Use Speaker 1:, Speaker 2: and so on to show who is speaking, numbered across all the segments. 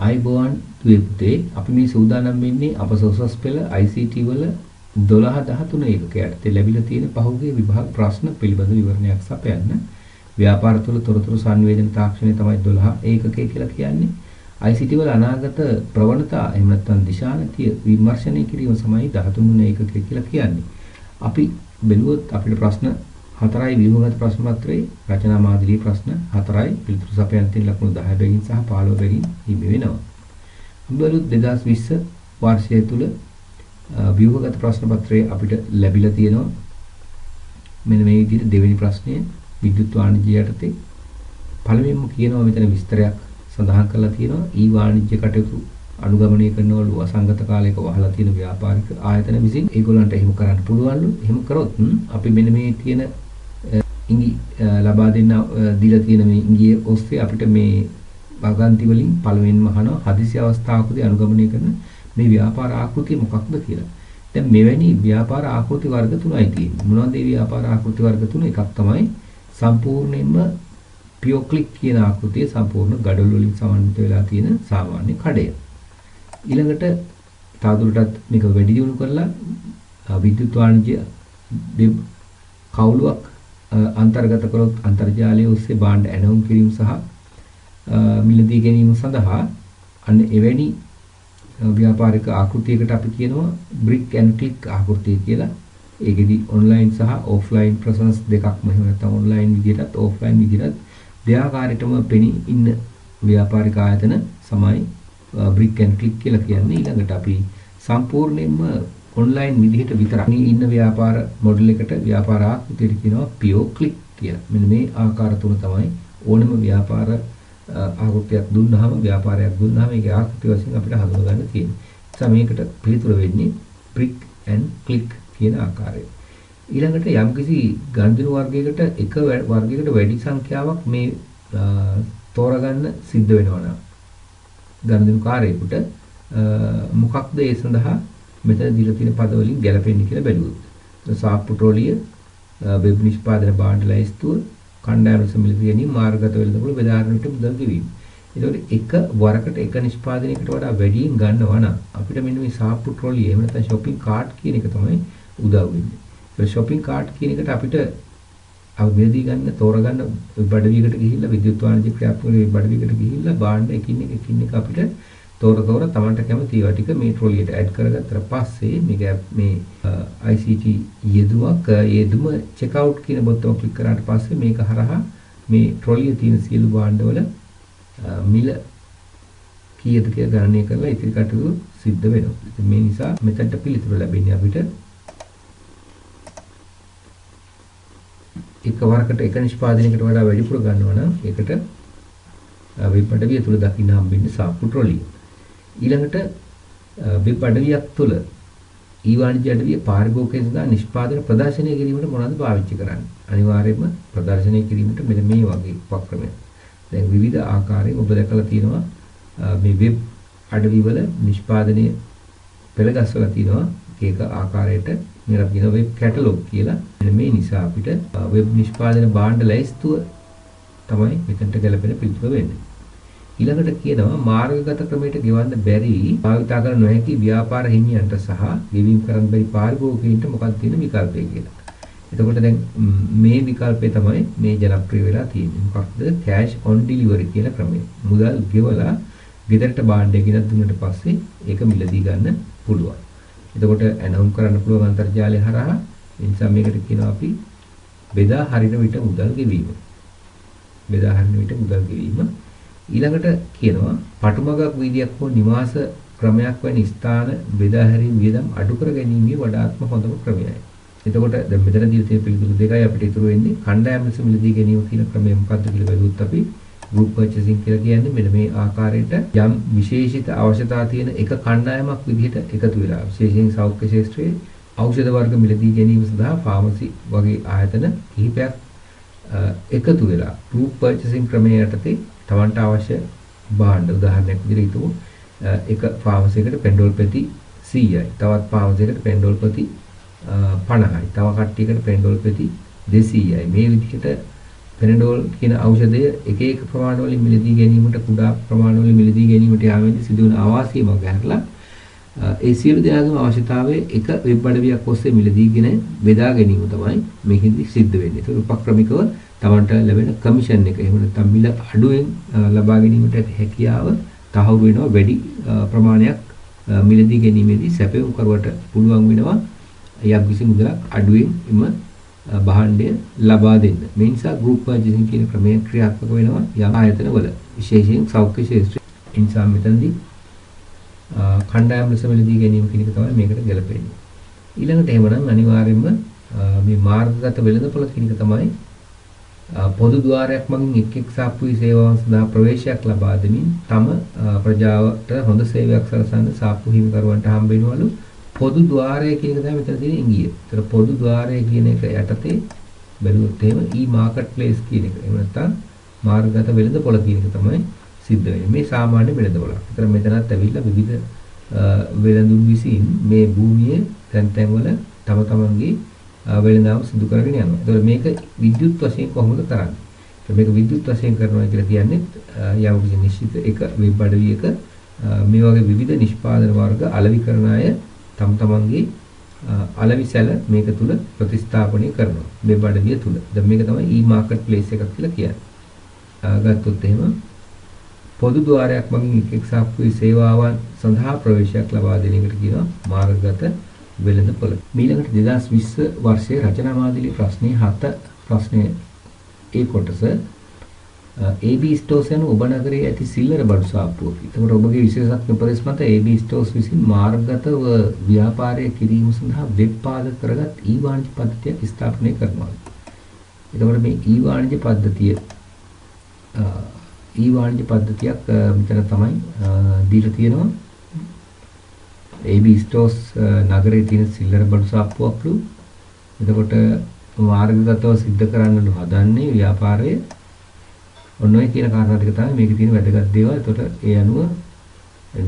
Speaker 1: ආයිබෝවන් දුවේ පුතේ අපි මේ සූදානම් වෙන්නේ අප සොසස් පෙළ ICT වල 12 13 ඒකකයට ලැබිලා තියෙන පහුගිය විභාග ප්‍රශ්න පිළිබඳ විවරණයක් සපයන්න. ව්‍යාපාර තුළ තොරතුරු සංවේදන තාක්ෂණය තමයි 12 ඒකකය කියලා කියන්නේ. ICT වල අනාගත ප්‍රවණතා එහෙම නැත්නම් දිශානතිය විමර්ශනය කිරීම තමයි 13 වෙනි ඒකකය කියලා කියන්නේ. අපි බැලුවොත් අපිට ප්‍රශ්න 4යි ව්‍යුහගත ප්‍රශ්න පත්‍රයේ රචනා මාදිලී ප්‍රශ්න 4යි පිළිතුරු සපයන තියෙන ලකුණු 10 බැගින් සහ 15 බැගින් හිමි වෙනවා. අපි බලුත් 2020 වර්ෂය තුල ව්‍යුහගත ප්‍රශ්න පත්‍රයේ අපිට ලැබිලා තියෙනවා මෙන්න මේ විදිහට දෙවෙනි ප්‍රශ්නය විද්‍යුත් වාණිජ්‍ය යටතේ පළවෙනිම කියනවා මෙතන විස්තරයක් සඳහන් කරලා තියෙනවා ඊ වාණිජ්‍ය කටයුතු අනුගමනය කරනවලු අසංගත කාලයක වහලා තියෙන ව්‍යාපාරික ආයතන විසින් ඒගොල්ලන්ට එහෙම කරන්න පුළුවන්ලු. එහෙම කරොත් අපි මෙන්න මේ තියෙන ඉඟි ලබා දෙන්න දීලා තියෙන මේ ඉඟියේ ඔස්සේ අපිට මේ භාගාන්ති වලින් පළවෙනිම අහනවා හදිසි අවස්ථාවකදී අනුගමනය කරන මේ ව්‍යාපාර ආකෘතිය මොකක්ද කියලා. දැන් මෙවැනි ව්‍යාපාර ආකෘති වර්ග තුනයි තියෙන්නේ. මොනවද මේ ව්‍යාපාර ආකෘති වර්ග තුන? එකක් තමයි සම්පූර්ණයෙන්ම පියෝ ක්ලික් කියන ආකෘතිය සම්පූර්ණ ගඩොල් වලින් සමන්විත වෙලා තියෙන සාමාන්‍ය කඩය. ඊළඟට තවදුරටත් මේක වැඩි දියුණු කරලා විද්‍යුත් වාණිජ්‍ය කවුලුවක් අන්තර්ගත කරොත් අන්තර්ජාලය ඔස්සේ භාණ්ඩ ඇනවුම් කිරීම සහ මිලදී ගැනීම සඳහා අන්න එවැනි ව්‍යාපාරික ආකෘතියකට අපි කියනවා බ්‍රික් ඇන්ඩ් ක්ලික් ආකෘතිය කියලා. ඒකෙදි ඔන්ලයින් සහ ඔෆ්ලයින් ප්‍රසන්ස් දෙකක්ම එහෙම නැත්නම් ඔන්ලයින් විදිහටත් ඔෆ්ලයින් විදිහටත් දෙආකාරයටම පෙනී ඉන්න ව්‍යාපාරික ආයතන සමයි බ්‍රික් ඇන්ඩ් ක්ලික් කියලා කියන්නේ. ඊළඟට අපි සම්පූර්ණයෙන්ම ඔන්ලයින් විදිහට විතරක් ඉන්න ව්‍යාපාර මොඩල් එකට ව්‍යාපාර ආකෘතියට කියනවා පියෝ ක්ලික් කියලා. මෙන්න මේ ආකාර තුන තමයි ඕනම ව්‍යාපාර ආකෘතියක් දුන්නාම ව්යාපාරයක් දුන්නාම ඒකේ ආකෘතිය වශයෙන් අපිට හඳුනා ගන්න තියෙනවා. ඒ නිසා මේකට පිළිතුර වෙන්නේ බ්‍රික් ඇන්ඩ් ක්ලික් කියන ආකාරය. ඊළඟට යම්කිසි ගණිත වර්ගයකට එක වර්ගයකට වැඩි සංඛ්‍යාවක් මේ තෝරගන්න සිද්ධ වෙනවා නම් ගණිත කාර්යයකට මොකක්ද ඒ සඳහා මෙතන දීලා තියෙන පද වලින් ගැලපෙන්නේ කියලා බැලුවොත්. සාප්පු ට්‍රොලිය, වෙබ් නිෂ්පාදන භාණ්ඩ ලැයිස්තුව, කණ්ඩායම සමිති ගැනීම, මාර්ගගත වෙළඳපොළ බෙදාගන්නට මුදල් ගෙවීම. ඒතකොට එක වරකට එක නිෂ්පාදනයකට වඩා වැඩියෙන් ගන්නවා නම් අපිට මෙන්න මේ සාප්පු ට්‍රොලිය එහෙම නැත්නම් shopping cart කියන එක තමයි උදව් වෙන්නේ. ඒ shopping cart කියන එකට අපිට අවබෝධී ගන්න තෝරගන්න බඩවියකට ගිහිල්ලා විද්‍යුත් වාණිජ්‍ය ක්‍රියාත්මක බඩවියකට ගිහිල්ලා භාණ්ඩ එකින් එක අපිට තෝර තමන්ට කැමති ඒවා ටික මේ ට්‍රොලියට ඇඩ් කරගත්තට පස්සේ මේ ICT යෙදුම චෙක් අවුට් කියන බොත්තම ක්ලික් කරාට පස්සේ මේක හරහා මේ ට්‍රොලියේ තියෙන සියලු භාණ්ඩවල මිල කීයද කියලා ගණනය කරලා ඉතිරි කටයුතු සිද්ධ වෙනවා. ඉතින් මේ නිසා මෙතනට පිළිතුරු ලැබෙන්නේ අපිට එක වරකට එක නිෂ්පාදනයකට වඩා වැඩිපුර ගන්නවා නම් ඒකට වෙබ් අඩවිය තුල දකින්න හම්බෙන්නේ සාප්පු ට්‍රොලිය. ඊළඟට වෙබ් අඩවියක් තුළ ඊ වාණිජ්‍ය අඩවිය පාරිභෝගිකයන් සඳහා නිෂ්පාදන ප්‍රදර්ශනය කිරීමට මොනවද පාවිච්චි කරන්නේ? අනිවාර්යයෙන්ම ප්‍රදර්ශනය කිරීමට මෙන්න මේ වගේ උපක්‍රමයක්. දැන් විවිධ ආකාරයෙන් ඔබ දැකලා තියෙනවා මේ වෙබ් අඩවි වල නිෂ්පාදනය පෙළගස්වලා තියෙනවා ඒක ආකාරයට මේකට කියන වෙබ් කැටලොග් කියලා. මෙන්න මේ නිසා අපිට වෙබ් නිෂ්පාදන භාණ්ඩ ලැයිස්තුව තමයි මෙතනට ගැලපෙන පිළිතුර වෙන්නේ. ඊළඟට කියනවා මාර්ගගත ක්‍රමයට ගෙවන්න බැරි භාවිතා කර නොහැකි ව්‍යාපාර හිමියන්ට සහ ගෙවීම කරන්න බැරි පාරිභෝගිකයින්ට මොකක්ද තියෙන විකල්පය කියලා. එතකොට දැන් මේ විකල්පය තමයි මේ ජනප්‍රිය වෙලා තියෙන්නේ. මොකක්ද? cash on delivery කියන ක්‍රමය. මුදල් ගෙවලා ගෙදරට භාණ්ඩය ගෙනත් දුන්නට පස්සේ ඒක මිලදී ගන්න පුළුවන්. එතකොට ඇනවුම් කරන්න පුළුවන් අන්තර්ජාලය හරහා. ඒ නිසා මේකට කියනවා අපි බෙදා හරින විට මුදල් ගෙවීම. බෙදා හරින විට මුදල් ගෙවීම. ඊළඟට කියනවා පටුමගක් වීදියක් හෝ නිවාස ක්‍රමයක් වැනි ස්ථාන බෙදා හැරීම වියදම් අඩු කර ගැනීමේ වඩාත්ම හොඳම ක්‍රමයයි. එතකොට දැන් මෙතන දීලා තියෙන පිළිතුරු දෙකයි අපිට ඉතුරු වෙන්නේ. කණ්ඩායම් ලෙස මිලදී ගැනීම කියන ක්‍රමය මොකක්ද කියලා බැලුවොත් අපි group purchasing කියලා කියන්නේ මෙන්න මේ ආකාරයට යම් විශේෂිත අවශ්‍යතා තියෙන එක කණ්ඩායමක් විදිහට එකතු වෙලා විශේෂයෙන් සෞඛ්‍ය ක්ෂේත්‍රයේ ඖෂධ වර්ග මිලදී ගැනීම සඳහා ෆාමසි වගේ ආයතන කිහිපයක් එකතු වෙලා group purchasing ක්‍රමය යටතේ තමන්ට අවශ්‍ය භාණ්ඩ උදාහරණයක් විදිහට හිතමු එක ෆාමසි එකකට පෙන්ඩෝල් පෙති 100යි තවත් ෆාමසි එකකට පෙන්ඩෝල් පෙති 50යි තව කට්ටියකට පෙන්ඩෝල් පෙති 200යි මේ විදිහට පෙනඩෝල් කියන ඖෂධය එක එක ප්‍රමාණවලින් මිලදී ගැනීමට කුඩා ප්‍රමාණවලින් මිලදී ගැනීමට යාමේදී සිදුවන අවාසිය මග හැරලා ඒ සියලු දෙනාගේම අවශ්‍යතාවය එක වෙබ් අඩවියක් ඔස්සේ මිලදීගෙන බෙදා ගැනීම තමයි මේකෙදි සිද්ධ වෙන්නේ. ඒක උපක්‍රමිකව තමන්ට ලැබෙන කමිෂන් එක එහෙම නැත්නම් මිල අඩුවෙන් ලබා ගැනීමට හැකියාව තහවුරු වෙනවා. වැඩි ප්‍රමාණයක් මිලදී ගැනීමේදී සැපයුම් කරුවට පුළුවන් වෙනවා යම්කිසි මුදලක් අඩුවෙන් එම භාණ්ඩය ලබා දෙන්න. මේ නිසා ගෲප් පර්චේසින් කියන ක්‍රමය ක්‍රියාත්මක වෙනවා යම් ආයතනවල විශේෂයෙන් සෞඛ්‍ය ක්ෂේත්‍රයේ. ඒ නිසා මෙතනදී කණ්ඩායම් ලෙස මිලදී ගැනීම කියන එක තමයි මේකට ගැලපෙන්නේ. ඊළඟට එහෙමනම් අනිවාර්යයෙන්ම මේ මාර්ගගත වෙළඳපොළ කියන එක තමයි පොදු ద్వාරයක් මගින් එක් එක් සාප්පුවේ සේවාවන් සඳහා ප්‍රවේශයක් ලබා දෙමින් තම ප්‍රජාවට හොඳ සේවයක් සලසන්න සාප්පු හිමිකරුවන්ට හම්බ වෙනවලු පොදු ద్వාරය කියන එක තමයි මෙතන තියෙන ඉංගිය. ඒතර පොදු ద్వාරය කියන එක යටතේ බැලුවොත් එහෙම e-market place කියන එක. එහෙම නැත්නම් මාර්ගගත වෙළඳපොළ කියන එක තමයි සිද්ධ වෙන්නේ. මේ සාමාන්‍ය වෙළඳපොළක්. ඒතර මෙතනත් ඇවිල්ලා විවිධ වෙළඳුන් විසින් මේ භූමියේ තැන් තැන්වල තම තමන්ගේ වෙළඳාම සිදු කරගෙන යනවා. ඒතකොට මේක විද්‍යුත් වශයෙන් කොහොමද කරන්නේ? මේක විද්‍යුත් වශයෙන් කරනවා කියලා කියන්නේ යම් කිසි නිශ්චිත එක වෙබ් අඩවියක මේ වගේ විවිධ නිෂ්පාදන වර්ග අලෙවිකරණ අය තම තමන්ගේ අලෙවි සැල මේක තුල ප්‍රතිස්ථාපනය කරනවා. වෙබ් අඩවිය තුල. දැන් මේක තමයි e-market place එකක් කියලා කියන්නේ. ගත්තොත් එහෙම පොදු ద్వාරයක් මගින් එක් එක් සාප්පුවේ සේවාවන් සඳහා ප්‍රවේශයක් ලබා දෙන එකට කියනවා මාර්ගගත වෙළඳපොළ. ඊළඟට 2020 වර්ෂයේ රචනා මාදිලි ප්‍රශ්නේ 7 ප්‍රශ්නේ ඒ කොටස AB ස්ටෝර්ස් යන ඔබ නගරයේ ඇති සිල්වර බඩු සාප්පුවකි. එතකොට ඔබගේ විශේෂඥ උපදෙස් මත AB ස්ටෝර්ස් විසින් මාර්ගගතව ව්‍යාපාරය කිරීම සඳහා වෙබ් පාදක කරගත් ඊ-වාණිජ්‍ය පද්ධතියක් ස්ථාපනය කරනවා. එතකොට මේ ඊ-වාණිජ්‍ය පද්ධතිය ඊ-වාණිජ්‍ය පද්ධතියක් මෙතන තමයි දීලා තියෙනවා. AB ස්ටෝර්ස් නගරයේ තියෙන සිල්වර බඩු සාප්පුවක්ලු. එතකොට මාර්ගගතව සිද්ධ කරන්නලු හදන්නේ ව්‍යාපාරයේ ඔන්න ඔය කියන කාරණා ටික තමයි මේකේ තියෙන වැදගත් දේවල්. එතකොට ඒ අනුව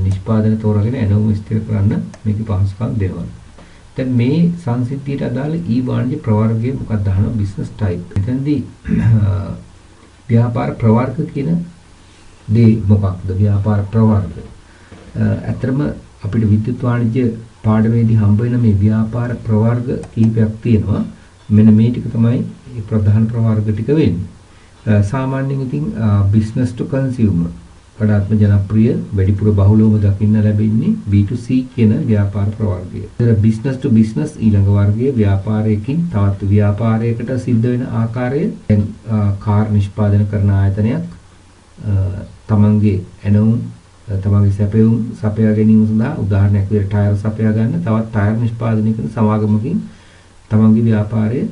Speaker 1: නිෂ්පාදන තෝරාගෙන එනවම ස්ථිර කරන්න මේකේ පහසුකම් දෙනවා. දැන් මේ සංසිද්ධියට අදාළ ඊ-වාණිජ්‍ය ප්‍රවර්ගය මොකක්ද අහනවා බිස්නස් ටයිප්. එතනදී ව්‍යාපාර ප්‍රවර්ග කියන දේ මොකක්ද? ව්‍යාපාර ප්‍රවර්ග. ඇත්තටම අපිට විද්‍යුත් වාණිජ්‍ය පාඩමේදී හම්බ වෙන මේ ව්‍යාපාර ප්‍රවර්ග කීපයක් තියෙනවා. මෙන්න මේ ටික තමයි මේ ප්‍රධාන ප්‍රවර්ග ටික වෙන්නේ. සාමාන්‍යයෙන් ඉතින් business to consumer වඩාත්ම ජනප්‍රිය වැඩිපුර බහුලවම දකින්න ලැබෙන්නේ B2C කියන ව්‍යාපාර ප්‍රවර්ගය. ඒතර business to business ඊළඟ වර්ගයේ ව්‍යාපාරයකින් තවත් ව්‍යාපාරයකට සිද්ධ වෙන ආකාරය දැන් කාර් නිෂ්පාදනය කරන ආයතනයක් තමන්ගේ එනවුම් තමන්ගේ සැපයුම් සපයා ගැනීම සඳහා උදාහරණයක් විදිහට ටයර් සපයා ගන්න තවත් ටයර් නිෂ්පාදනය කරන සමාගමකින් තමන්ගේ ව්‍යාපාරය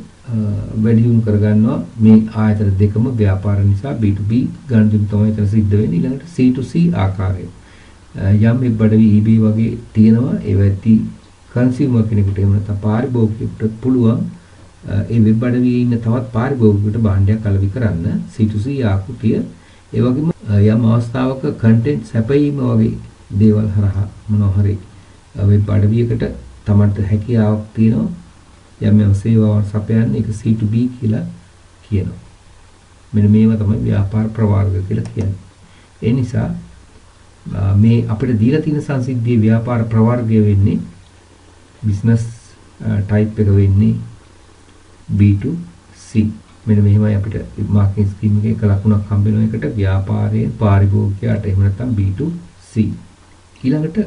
Speaker 1: වැඩි දියුණු කරගන්නවා. මේ ආයතන දෙකම ව්‍යාපාර නිසා B2B ගණන් තමයි එතන සිද්ධ වෙන්නේ. ඊළඟට C2C ආකාරය යම් වෙබ් අඩවි eBay වගේ තියෙනවා. ඒ වෙද්දී කන්සියුමර් කෙනෙකුට එහෙම නැත්නම් පාරිභෝගිකයෙකුට පුළුවන් ඒ වෙබ් අඩවියේ ඉන්න තවත් පාරිභෝගිකයෙකුට භාණ්ඩයක් අලෙවි කරන්න C2C ආකෘතිය. ඒ වගේම යම් අවස්ථාවක කන්ටෙන්ට් සැපයීම වගේ දේවල් හරහා මොනවා හරි වෙබ් අඩවියකට තමන්ට හැකියාවක් තියෙනවා. යම් සේවාවන් සපයන්න ඒක C2B කියලා කියනවා. මෙන්න මේවා තමයි ව්‍යාපාර ප්‍රවර්ග කියලා කියන්නේ. ඒ නිසා මේ අපිට දීලා තියෙන සංසිද්ධියේ ව්‍යාපාර ප්‍රවර්ගය වෙන්නේ බිස්නස් ටයිප් එක වෙන්නේ B2C. මෙන්න මෙහෙමයි අපිට මාකටිං ස්කීම් එකේ එක ලකුණක් හම්බ වෙන එකට ව්‍යාපාරයේ පාරිභෝගිකයාට එහෙම නැත්නම් B2C. ඊළඟට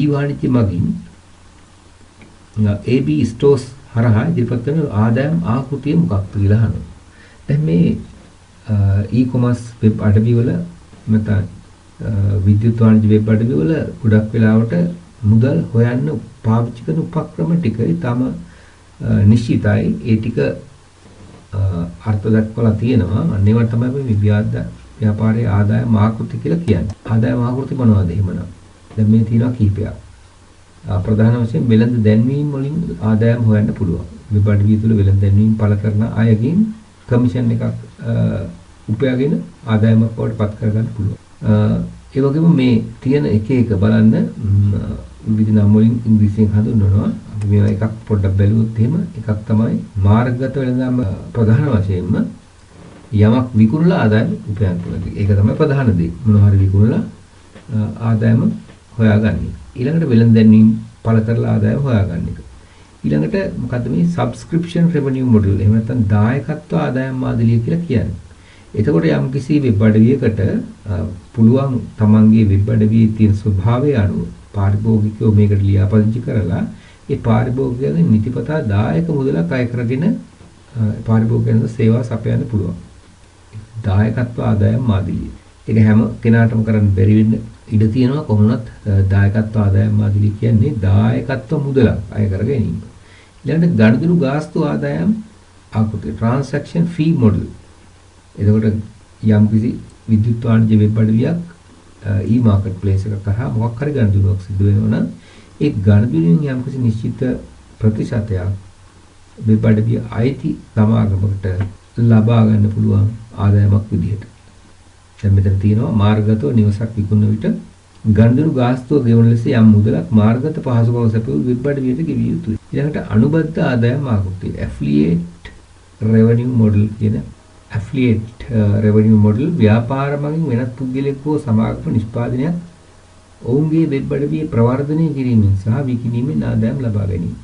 Speaker 1: ඊ-වාණිජ්‍ය මගින් AB ස්ටෝර්ස් හරහා ඉදිරිපත් කරන ආදායම් ආකෘතිය මොකක්ද කියලා අහනවා. දැන් මේ e-commerce වෙබ් අඩවි වල නැත්නම් විද්‍යුත් වාණිජ්‍ය වෙබ් අඩවි වල ගොඩක් වෙලාවට මුදල් හොයන්න පාවිච්චි කරන උපක්‍රම ටික ඊටම නිශ්චිතයි. ඒ ටික අර්ථ දක්වලා තියෙනවා. අන්න ඒවා තමයි මේ ව්‍යාපාරයේ ආදායම් ආකෘති කියලා කියන්නේ. ආදායම් ආකෘති මොනවද එහෙමනම්? දැන් මේ තියෙනවා කීපයක්. ප්‍රධාන වශයෙන් වෙළඳ දැන්වීම් වලින් ආදායම් හොයන්න පුළුවන්. වෙබ් අඩවිය තුළ වෙළඳ දැන්වීම් පළ කරන අයගෙන් කමිෂන් එකක් උපයාගෙන ආදායමක් බවට පත් කරගන්න පුළුවන්. ඒ වගේම මේ තියෙන එක එක බලන්න විවිධ නම් වලින් ඉංග්‍රීසියෙන් හඳුන්වනවා. මේවා එකක් පොඩ්ඩක් බැලුවොත් එහෙම එකක් තමයි මාර්ගගත වෙළඳාම ප්‍රධාන වශයෙන්ම යමක් විකුණලා ආදායම උපයන්න පුළුවන්. ඒක තමයි ප්‍රධාන දේ. මොනවා හරි විකුණලා ආදායම හොයාගන්න. ඊළඟට වෙළඳ දැන්වීම පළ කරලා ආදායම හොයාගන්න එක. ඊළඟට මොකද්ද මේ subscription revenue model? එහෙම නැත්නම් දායකත්ව ආදායම් මාදිලිය කියලා කියන්නේ. එතකොට යම්කිසි වෙබ් අඩවියකට පුළුවන් තමන්ගේ වෙබ් අඩවියේ තියෙන ස්වභාවය අනුව පාරිභෝගිකයෝ මේකට ලියාපදිංචි කරලා ඒ පාරිභෝගිකයන්ගේ නිතිපතා දායක මුදලක් අය කරගෙන පාරිභෝගිකයන්ට සේවා සපයන්න පුළුවන්. දායකත්ව ආදායම් මාදිලිය. ඒක හැම කෙනාටම කරන්න බැරි වෙන්න ඉඩ තියෙනවා. කොහොමවත් දායකත්ව ආදායම් මාදිලිය කියන්නේ දායකත්ව මුදලක් අය කර ගැනීම. ඊළඟට ගනුදෙනු ගාස්තු ආදායම් ආකෘතිය transaction fee model. එතකොට යම්කිසි විද්‍යුත් වාණිජ්‍ය වෙබ් අඩවියක් e-market place එකක් කරා මොකක් හරි ගනුදෙනුවක් සිදු වෙනවා නම් ඒ ගනුදෙනුවෙන් යම්කිසි නිශ්චිත ප්‍රතිශතයක් වෙබ් අඩවිය අයිති සමාගමකට ලබා ගන්න පුළුවන් ආදායමක් විදිහට. දැන් මෙතන තියෙනවා මාර්ගගතව නිවසක් විකුණන විට ගනුදෙනු ගාස්තුව ගෙවන ලෙස යම් මුදලක් මාර්ගගත පහසුකම් සැපයූ වෙබ් අඩවියට ගෙවිය යුතුයි. ඊළඟට අනුබද්ධ ආදායම් ආකෘතිය affiliate revenue model කියන affiliate revenue model ව්‍යාපාර මගින් වෙනත් පුද්ගලයෙකු හෝ සමාගමක නිෂ්පාදනයක් ඔවුන්ගේ වෙබ් අඩවියේ ප්‍රවර්ධනය කිරීමෙන් සහ විකිණීමෙන් ආදායම් ලබා ගැනීම.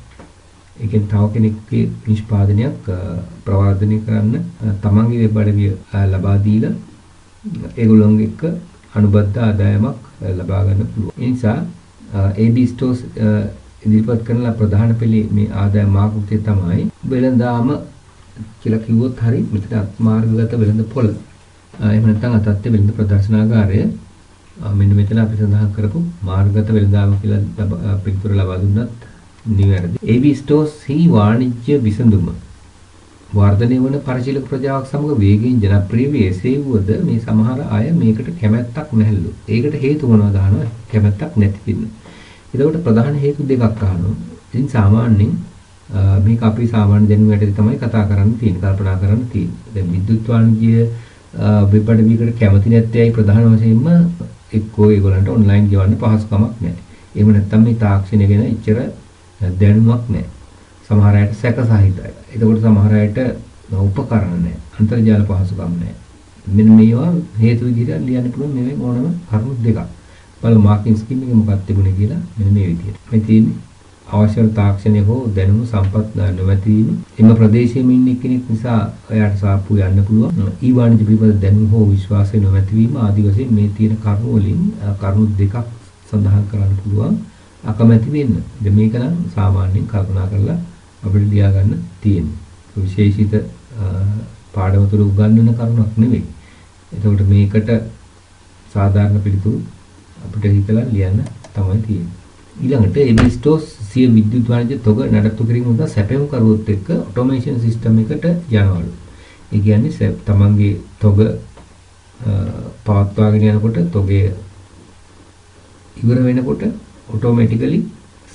Speaker 1: ඒ කියන්නේ තව කෙනෙකුගේ නිෂ්පාදනයක් ප්‍රවර්ධනය කරන්න තමන්ගේ වෙබ් අඩවිය ලබා දීලා ඒගොල්ලොන්ගේ එක්ක අනුබද්ධ ආදායමක් ලබා ගන්න පුළුවන්. ඒ නිසා AB stores ඉදිරිපත් කරන ප්‍රධාන පෙළේ මේ ආදායම් ආකෘතිය තමයි වෙළඳාම කියලා කිව්වොත් හරි මෙතන මාර්ගගත වෙළඳ පොළ. එහෙම නැත්නම් අතත්ත්‍ය වෙළඳ ප්‍රදර්ශනාගාරය මෙන්න මෙතන අපි සඳහන් කරපු මාර්ගගත වෙළඳාම කියලා පිළිතුර ලබා දුන්නත් නිවැරදි. AB stores හි වාණිජ්‍ය විසඳුම වර්ධනය වන පරිශීලක ප්‍රජාවක් සමග වේගයෙන් ජනප්‍රිය වේ. එසේ වුවද මේ සමහර අය මේකට කැමැත්තක් නැහැලු. ඒකට හේතු මොනවද අහනවා? කැමැත්තක් නැති වෙන්න. ඒකට ප්‍රධාන හේතු දෙකක් අහනවා. ඉතින් සාමාන්‍යයෙන් මේක අපි සාමාන්‍ය දැනුම යටතේ තමයි කතා කරන්න තියෙන්නේ, කල්පනා කරන්න තියෙන්නේ. දැන් විද්‍යුත් වාණිජ්‍ය වෙබ් අඩවියකට කැමති නැත්තේ අය ප්‍රධාන වශයෙන්ම එක්කෝ ඒගොල්ලන්ට ඔන්ලයින් ගෙවන්න පහසුකමක් නැහැ. එහෙම නැත්නම් මේ තාක්ෂණය ගැන ඉච්චර දැනුමක් නැහැ. සමහර අයට සැක සහිතයි. ඒකෝට සමහර අයට උපකරණ නැහැ. අන්තර්ජාල පහසුකම් නැහැ. මෙන්න මේවා හේතු විදිහට ලියන්න පුළුවන් මේ ඕනම කරුණු දෙකක්. බලමු මාකින් ස්කීම් එකේ මොකක්ද තිබුණේ කියලා මෙන්න මේ විදිහට. මේ තියෙන්නේ අවශ්‍ය තාක්ෂණය හෝ දැනුම සම්පත් නොමැති වීම. එම ප්‍රදේශයේ ඉන්න කෙනෙක් නිසා එයාට සාප්පු යන්න පුළුවන්. ඊ-වාණිජ්‍ය පිළිබඳ දැනුම හෝ විශ්වාසය නොමැති වීම ආදී වශයෙන් මේ තියෙන කරුණු වලින් කරුණු දෙකක් සඳහන් කරන්න පුළුවන්. අකමැති වෙන්න. දැන් මේක නම් සාමාන්‍යයෙන් කල්පනා කරලා අපිට ලියා ගන්න තියෙන්නේ. විශේෂිත පාඩම තුළ උගන්වන කරුණක් නෙවෙයි. එතකොට මේකට සාධාරණ පිළිතුරු අපිට හිතලා ලියන්න තමයි තියෙන්නේ. ඊළඟට AB stores සිය විද්‍යුත් වාණිජ්‍ය තොග නඩත්තු කිරීම උදා සැපයුම් කරුවොත් එක්ක ඔටෝමේෂන් සිස්ටම් එකට යනවලු. ඒ කියන්නේ තමන්ගේ තොග පවත්වාගෙන යනකොට තොගේ ඉවර වෙනකොට ඔටෝමැටිකලි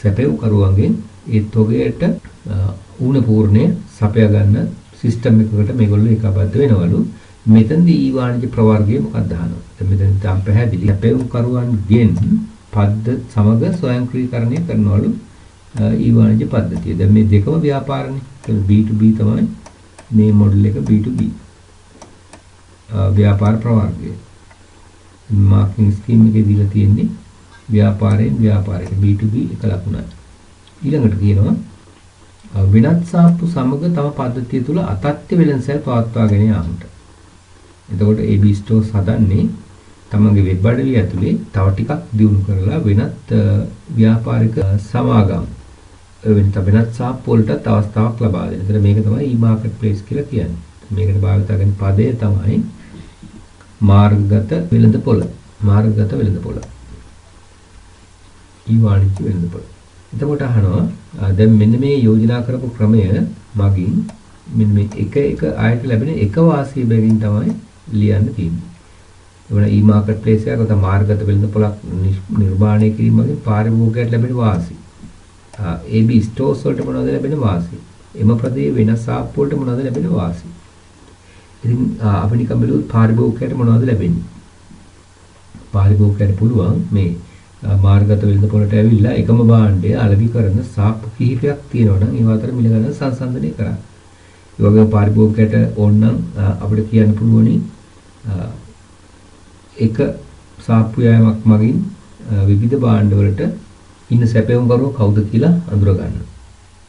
Speaker 1: සැපයුම් කරුවන්ගෙන් ඒ තොගයට ඌණ පූර්ණය සපයා ගන්න සිස්ටම් එකකට මේගොල්ලෝ එකබද්ධ වෙනවලු. මෙතනදී ඊ වාණිජ්‍ය ප්‍රවර්ගය මොකක්ද අහනවා. දැන් මෙතන තාම පැහැදිලි. සැපයුම් කරුවන්ගෙන් පද්ධති සමග ස්වයංක්‍රීකරණය කරනවලු ඊ වාණිජ්‍ය පද්ධතිය. දැන් මේ දෙකම ව්‍යාපාරනේ. ඒක B2B තමයි මේ මොඩල් එක B2B. ව්‍යාපාර ප්‍රවර්ගය. මාකින් ස්කීම් එකේ දීලා තියෙන්නේ ව්‍යාපාරයෙන් ව්‍යාපාරයට B2B එක ලකුණයි. ඊළඟට කියනවා වෙනත් සාප්පු සමග තම පද්ධතිය තුළ අතත්ත්‍ය වෙළඳසැල් පවත්වාගෙන යාමට. එතකොට AB stores හදන්නේ තමන්ගේ වෙබ් අඩවිය ඇතුලේ තව ටිකක් දියුණු කරලා වෙනත් ව්‍යාපාරික සමාගම් වෙනත් සාප්පු වලටත් අවස්ථාවක් ලබා දෙන. ඒතර මේක තමයි e-market place කියලා කියන්නේ. මේකට භාවිත කරන පදය තමයි මාර්ගගත වෙළඳපොළ. මාර්ගගත වෙළඳපොළ. ඊ-වාණිජ්‍ය වෙළඳපොළ. එතකොට අහනවා දැන් මෙන්න මේ යෝජනා කරපු ක්‍රමය මගින් මෙන්න මේ එක ආයත ලැබෙන එක වාසිය බැගින් තමයි ලියන්න තියෙන්නේ. එවන e-market place එකක තම මාර්ගගත වෙළඳපොළක් නිර්මාණය කිරීම මගින් පාරිභෝගිකයට ලැබෙන වාසිය. AB stores වලට මොනවද ලැබෙන වාසිය? එම ප්‍රදේශයේ වෙනස් සාප්පු වලට මොනවද ලැබෙන වාසිය? ඉතින් අපි නිකන් බලුවොත් පාරිභෝගිකයට මොනවද ලැබෙන්නේ? පාරිභෝගිකයට පුළුවන් මේ මාර්ගගත වෙළඳ පොළට ඇවිල්ලා එකම භාණ්ඩය අලෙවි කරන සාප්පු කිහිපයක් තියෙනවා නම් ඒව අතර මිල ගණන සංසන්දනය කරන්න. ඒ වගේම පාරිභෝගිකයට ඕන නම් අපිට කියන්න පුළුවනි එක සාප්පු යෑමක් මගින් විවිධ භාණ්ඩ වලට ඉන්න සැපයුම්කරුවෝ කවුද කියලා අඳුර ගන්න.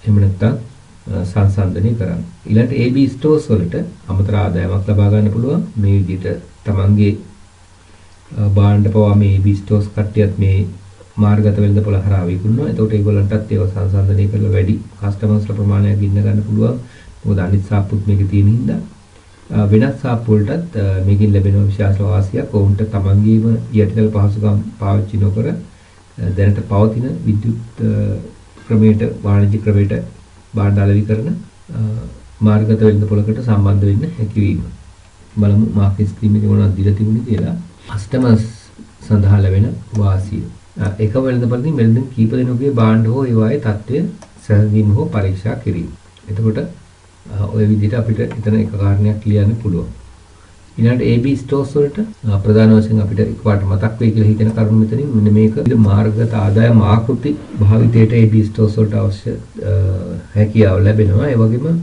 Speaker 1: එහෙම නැත්නම් සංසන්දනය කරන්න. ඊළඟට AB ස්ටෝර්ස් වලට අමතර ආදායමක් ලබා ගන්න පුළුවන්. මේ විදිහට තමන්ගේ භාණ්ඩ පවා මේ AB ස්ටෝර්ස් කට්ටියත් මේ මාර්ගගත වෙළඳ පොළ හරහා විකුණනවා. එතකොට ඒගොල්ලන්ටත් ඒව සංසන්දනය කරලා වැඩි කස්ටමර්ස්ලා ප්‍රමාණයක් ඉන්න ගන්න පුළුවන්. මොකද අනිත් සාප්පුත් මේකේ තියෙන හින්දා. වෙනත් සාප්පු වලටත් මේකෙන් ලැබෙන විශාල වාසියක් ඔවුන්ට තමන්ගේම යටිතල පහසුකම් පාවිච්චි නොකර දැනට පවතින විද්‍යුත් ක්‍රමයට වාණිජ්‍ය ක්‍රමයට භාණ්ඩ අලෙවි කරන මාර්ගගත වෙළඳ පොළකට සම්බන්ධ වෙන්න හැකි වීම. බලමු මාකට් ස්කීම් එකේ මොනවද දීලා තිබුණේ කියලා. කස්ටමර්ස් සඳහා ලැබෙන වාසිය. එක වෙළඳපොළකින් වෙළඳ කීප දෙනෙකුගේ භාණ්ඩ හෝ ඒවායේ තත්ත්වය සැලකීම හෝ පරීක්ෂා කිරීම. එතකොට ඔය විදිහට අපිට එතන එක කාරණයක් ලියන්න පුළුවන්. ඊළඟට AB ස්ටෝර්ස් වලට ප්‍රධාන වශයෙන් අපිට එකපාරට මතක් වෙයි කියලා හිතෙන කරුණු මෙතනින් මෙන්න මේක මාර්ගගත ආදායම ආකෘති භාවිතයට AB ස්ටෝර්ස් වලට අවශ්‍ය හැකියාව ලැබෙනවා. ඒ වගේම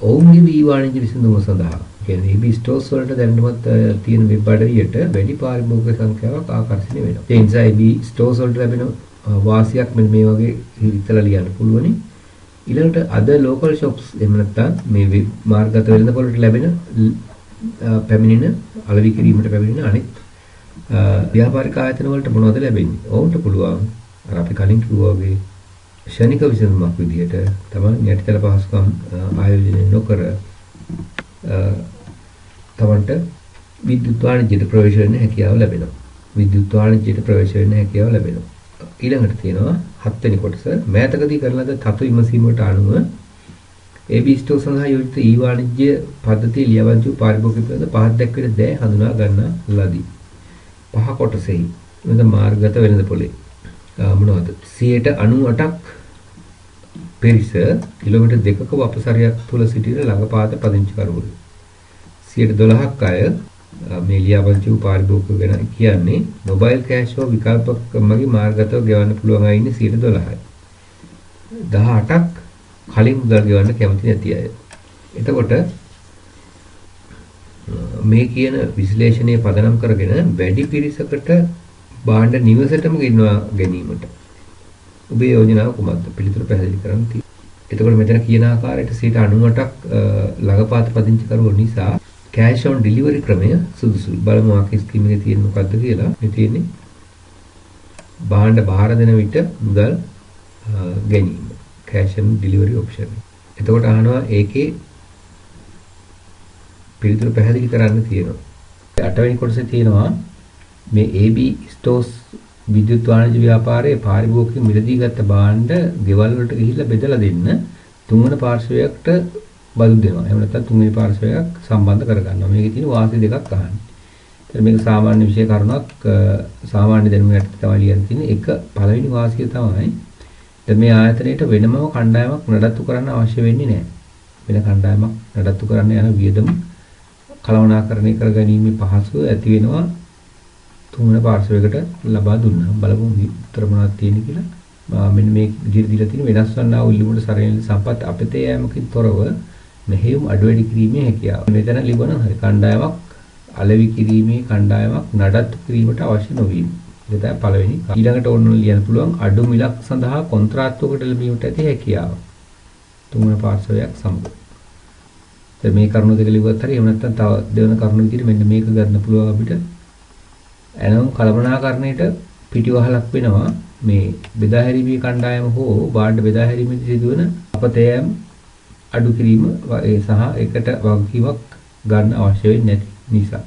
Speaker 1: ඔවුන්ගේ වී වාණිජ්‍ය විසඳුම සඳහා කියන්නේ AB ස්ටෝර්ස් වලට දැනටමත් තියෙන වෙබ් අඩවියට වැඩි පාරිභෝගික සංඛ්‍යාවක් ආකර්ෂණය වෙනවා. ඒ නිසා AB ස්ටෝර්ස් වලට ලැබෙන වාසියක් මෙන්න මේ වගේ හිතලා ලියන්න පුළුවනි. ඊළඟට අද ලෝකල් shops එහෙම නැත්නම් මේ මාර්ගගත වෙළඳ පොළට ලැබෙන පැමිණෙන අලෙවි කිරීමට පැමිණෙන අනෙක් ව්‍යාපාරික ආයතන වලට මොනවද ලැබෙන්නේ? ඔවුන්ට පුළුවන් අර අපි කලින් කිව්වා වගේ ශනික විසඳුමක් විදිහට තමයි යටිතල පහසුකම් ආයෝජනය නොකර තමන්ට විද්‍යුත් වාණිජ්‍යයට ප්‍රවේශ වෙන්න හැකියාව ලැබෙනවා. විද්‍යුත් වාණිජ්‍යයට ප්‍රවේශ වෙන්න හැකියාව ලැබෙනවා. ඊළඟට තියෙනවා 7 වෙනි කොටස මෑතකදී කරන ලද තතු විමසීමකට අනුව AB ස්ටෝර් සඳහා යෝජිත ඊ-වාණිජ්‍ය පද්ධතිය ලියවන්ති වූ පාරිභෝගික පිළිබඳ පහත් දැක්වෙන දෑ හඳුනා ගන්නා ලදී. පහ කොටසෙහි මෙතන මාර්ගගත වෙළඳ පොලේ මොනවද? 98ක් පිරිස කිලෝමීටර් 2ක වපසරියක් තුල සිටින ළඟපාත පදිංචිකරුවෝ. 12ක් අය මේ ලියාපදිංචි වූ පාරිභෝගිකයෝ ගැන කියන්නේ මොබයිල් කෑෂ් හෝ විකල්පක මගින් මාර්ගගතව ගෙවන්න පුළුවන් අය ඉන්නේ 12යි. 18ක් කලින් මුදල් ගෙවන්න කැමති නැති අය. එතකොට මේ කියන විශ්ලේෂණය පදනම් කරගෙන වැඩි පිරිසකට භාණ්ඩ නිවසටම ගෙන්වා ගැනීමට ඔබේ යෝජනාව කුමක්ද? පිළිතුර පැහැදිලි කරන්න තියෙනවා. එතකොට මෙතන කියන ආකාරයට 98ක් ළඟපාත පදිංචිකරුවෝ නිසා කෑෂ් ඔන් ඩෙලිවරි ක්‍රමය සුදුසුයි. බලමු ආකේ ස්කීම් එකේ තියෙන මොකද්ද කියලා. මේ තියෙන්නේ භාණ්ඩ බාර දෙන විට මුදල් ගැනීම. Cash on delivery option. එතකොට අහනවා ඒකේ පිළිතුර පැහැදිලි කරන්න තියෙනවා. 8 වෙනි කොටසේ තියෙනවා මේ AB ස්ටෝර්ස් විද්‍යුත් වාණිජ්‍ය ව්‍යාපාරයේ පාරිභෝගික මිලදී ගත්ත භාණ්ඩ ගෙවල් වලට ගිහිල්ලා බෙදලා දෙන්න තුන්වන පාර්ශවයකට බදු දෙනවා. එහෙම නැත්නම් තුන්වෙනි පාර්ශවයක් සම්බන්ධ කරගන්නවා. මේකේ තියෙන වාසි දෙකක් අහන්නේ. ඒත් මේක සාමාන්‍ය විෂය කරුණක් සාමාන්‍ය දැනුම යටතේ තමයි ලියන්න තියෙන්නේ. එක පළවෙනි වාසිය තමයි දැන් මේ ආයතනයේට වෙනම කණ්ඩායමක් නඩත්තු කරන්න අවශ්‍ය වෙන්නේ නැහැ. වෙන කණ්ඩායමක් නඩත්තු කරන්න යන වියදම කළමනාකරණය කරගැනීමේ පහසුව ඇති වෙනවා තුන්වන පාර්ශවයකට ලබා දුන්නා. බලමු උත්තර මොනවද තියෙන්නේ කියලා. මෙන්න මේ විදිහට දීලා තියෙන වෙනස් වන්නා වූ ඉල්ලුමට සරණ සම්පත් අපතේ යෑමකින් තොරව මෙහෙයුම් අඩු වැඩි කිරීමේ හැකියාව. මෙතන ලිබන හරි කණ්ඩායමක් අලෙවි කිරීමේ කණ්ඩායමක් නඩත්තු කිරීමට අවශ්‍ය නොවීම. ඒක තමයි පළවෙනි. ඊළඟට ඕනෝන ලියන්න පුළුවන් අඩු මිලක් සඳහා කොන්ත්‍රාත්තුවකට ලැබීමට ඇති හැකියාව. තුන්වන පාර්ශවයක් සමග. දැන් මේ කරුණු දෙක ලිව්වත් හරි එහෙම නැත්නම් තව දෙවන කරුණු විදිහට මෙන්න මේක ගන්න පුළුවන් අපිට. එනම් කළමනාකරණයට පිටිවහලක් වෙනවා මේ බෙදා හැරීමේ කණ්ඩායම හෝ භාණ්ඩ බෙදා හැරීමේදී සිදුවන අපතයම් අඩු කිරීම සහ ඒකට වගකීමක් ගන්න අවශ්‍ය වෙන්නේ නැති නිසා